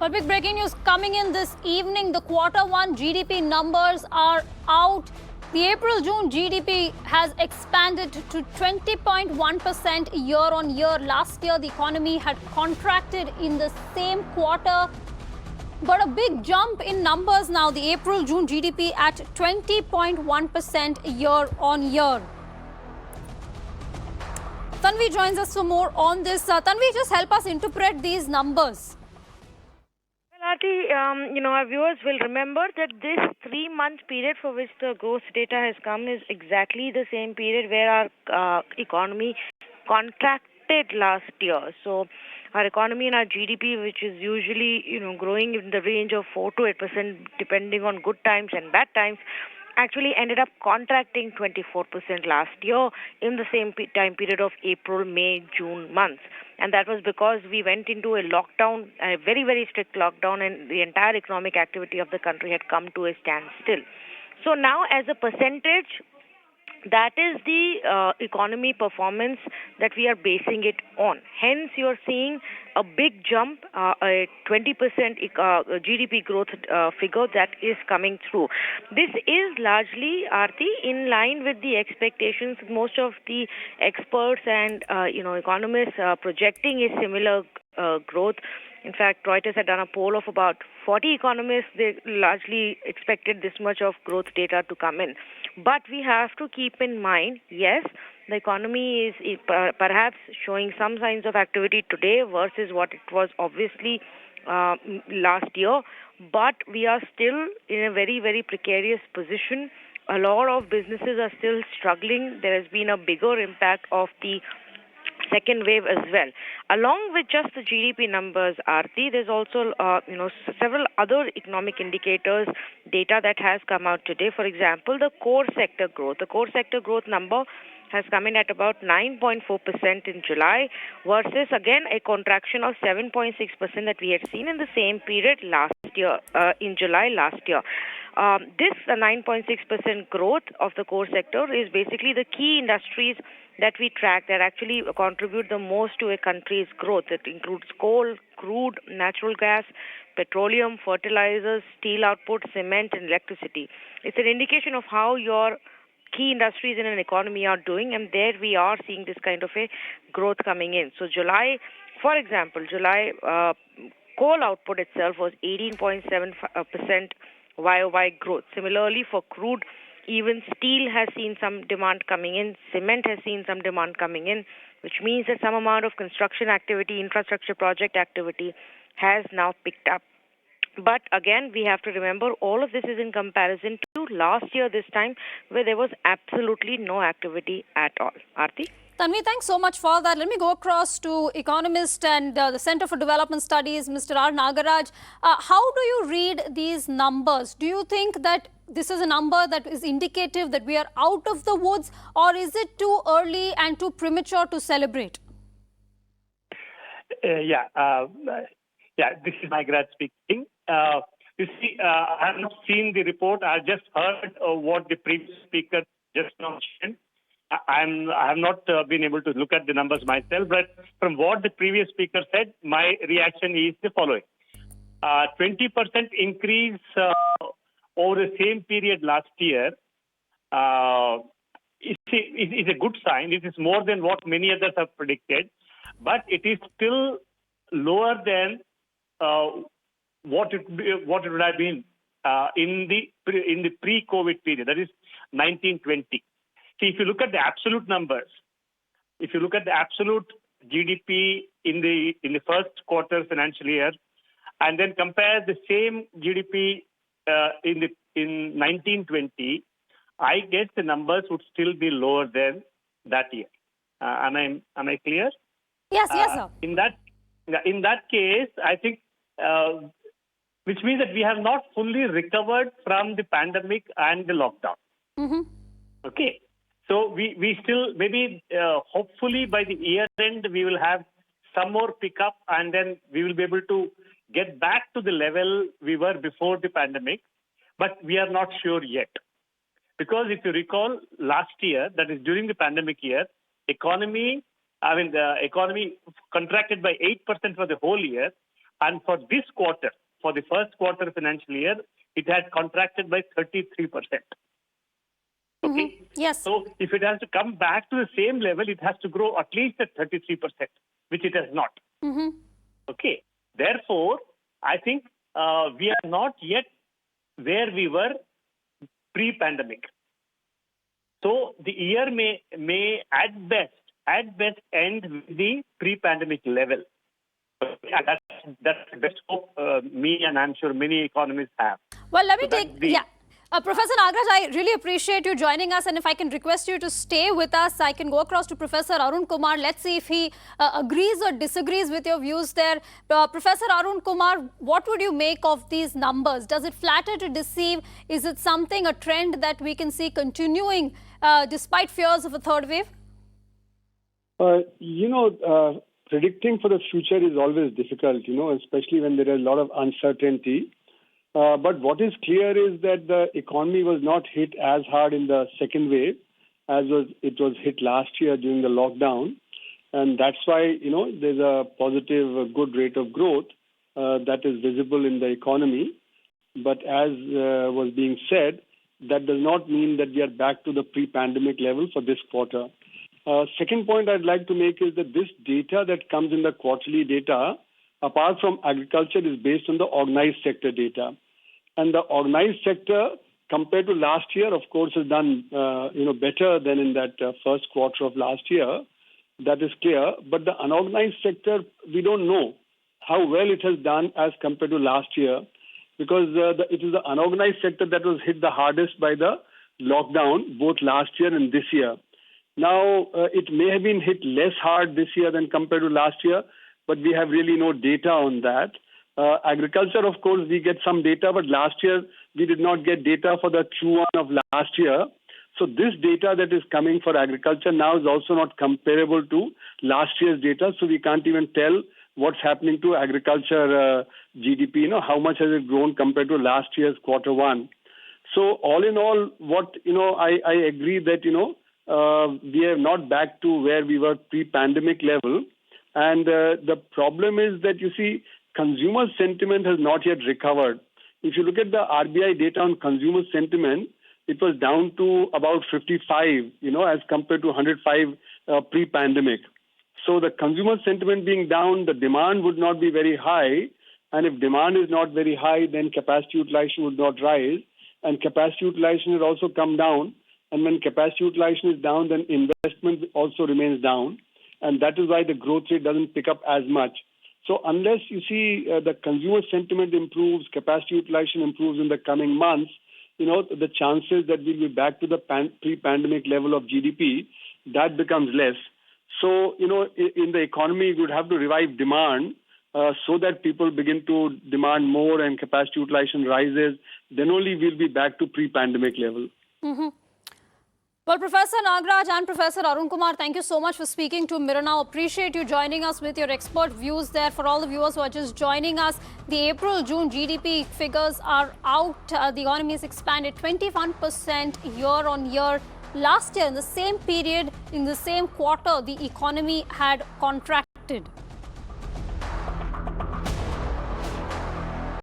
But big breaking news coming in this evening. The Q1 GDP numbers are out. The April-June GDP has expanded to 20.1% year on year. Last year, the economy had contracted in the same quarter. But a big jump in numbers now. The April-June GDP at 20.1% year on year. Tanvi joins us for more on this. Tanvi, just help us interpret these numbers. Aarti, our viewers will remember that this 3-month period for which the growth data has come is exactly the same period where our economy contracted last year. So our economy and our GDP, which is usually, growing in the range of 4 to 8%, depending on good times and bad times, actually ended up contracting 24% last year in the same time period of April, May, June months. And that was because we went into a lockdown, a very, very strict lockdown, and the entire economic activity of the country had come to a standstill. So now, as a percentage, that is the economy performance that we are basing it on. Hence, you're seeing a big jump, a 20% GDP growth figure that is coming through. This is largely, Aarti, in line with the expectations. Most of the experts and economists are projecting a similar growth. In fact, Reuters had done a poll of about 40 economists. They largely expected this much of growth data to come in. But we have to keep in mind, yes, the economy is perhaps showing some signs of activity today versus what it was obviously last year. But we are still in a very, very precarious position. A lot of businesses are still struggling. There has been a bigger impact of the second wave as well. Along with just the GDP numbers, Aarti, there's also several other economic indicators data that has come out today. For example, the core sector growth. The core sector growth number has come in at about 9.4% in July versus, again, a contraction of 7.6% that we had seen in the same period last year, in July last year. This 9.6% growth of the core sector is basically the key industries that we track that actually contribute the most to a country's growth. It includes coal, crude, natural gas, petroleum, fertilizers, steel output, cement, and electricity. It's an indication of how your key industries in an economy are doing, and there we are seeing this kind of a growth coming in. So July, for example, coal output itself was 18.7% YOY growth. Similarly, for crude, even steel has seen some demand coming in. Cement has seen some demand coming in, which means that some amount of construction activity, infrastructure project activity has now picked up. But again, we have to remember all of this is in comparison to last year this time where there was absolutely no activity at all. Aarti? Tanvi, thanks so much for that. Let me go across to economist and the Center for Development Studies, Mr. R. Nagaraj. How do you read these numbers? Do you think that this is a number that is indicative that we are out of the woods, or is it too early and too premature to celebrate? This is Nagaraj speaking. You see, I have not seen the report. I just heard what the previous speaker just mentioned. I have not been able to look at the numbers myself, but from what the previous speaker said, my reaction is the following. 20% increase over the same period last year is a good sign. It is more than what many others have predicted, but it is still lower than what it would have been in the pre-COVID period, that is 1920. See, if you look at the absolute numbers, if you look at the absolute GDP in the first quarter financial year, and then compare the same GDP in 1920, I guess the numbers would still be lower than that year. Am I clear? Yes, sir. In that case, I think, which means that we have not fully recovered from the pandemic and the lockdown. Mm-hmm. Okay. So we still, maybe hopefully by the year end, we will have some more pickup, and then we will be able to get back to the level we were before the pandemic. But we are not sure yet. Because if you recall, last year, that is during the pandemic year, the economy contracted by 8% for the whole year. And for this quarter, for the first quarter financial year, it had contracted by 33%. Okay. Yes. So if it has to come back to the same level, it has to grow at least at 33%, which it has not. Okay. Therefore, I think we are not yet where we were pre-pandemic. So the year may at best end with the pre-pandemic level. That's the best hope me and I'm sure many economists have. Well, let me So take, that's the- Professor Nagraj, I really appreciate you joining us, and if I can request you to stay with us, I can go across to Professor Arun Kumar. Let's see if he agrees or disagrees with your views there. Professor Arun Kumar, what would you make of these numbers? Does it flatter to deceive? Is it something, a trend that we can see continuing despite fears of a third wave? Predicting for the future is always difficult, especially when there is a lot of uncertainty. But what is clear is that the economy was not hit as hard in the second wave as it was hit last year during the lockdown. And that's why, there's a positive, good rate of growth that is visible in the economy. But as was being said, that does not mean that we are back to the pre-pandemic level for this quarter. Second point I'd like to make is that this data that comes in the quarterly data, apart from agriculture, is based on the organized sector data. And the organized sector, compared to last year, of course, has done better than in that first quarter of last year. That is clear. But the unorganized sector, we don't know how well it has done as compared to last year, because it is the unorganized sector that was hit the hardest by the lockdown, both last year and this year. Now, it may have been hit less hard this year than compared to last year, but we have really no data on that. Agriculture, of course, we get some data, but last year we did not get data for the Q1 of last year. So this data that is coming for agriculture now is also not comparable to last year's data. So we can't even tell what's happening to agriculture GDP, how much has it grown compared to last year's quarter one. So all in all, I agree that, we are not back to where we were pre-pandemic level. And the problem is that, consumer sentiment has not yet recovered. If you look at the RBI data on consumer sentiment, it was down to about 55, as compared to 105 pre-pandemic. So the consumer sentiment being down, the demand would not be very high. And if demand is not very high, then capacity utilization would not rise. And capacity utilization has also come down. And when capacity utilization is down, then investment also remains down. And that is why the growth rate doesn't pick up as much. So unless the consumer sentiment improves, capacity utilization improves in the coming months, the chances that we'll be back to the pre-pandemic level of GDP, that becomes less. So, in the economy, we would have to revive demand so that people begin to demand more and capacity utilization rises. Then only we'll be back to pre-pandemic level. Well, Professor Nagraj and Professor Arun Kumar, thank you so much for speaking to Mirror Now. Appreciate you joining us with your expert views there. For all the viewers who are just joining us, the April-June GDP figures are out. The economy has expanded 21% year on year. Last year, in the same period, in the same quarter, the economy had contracted.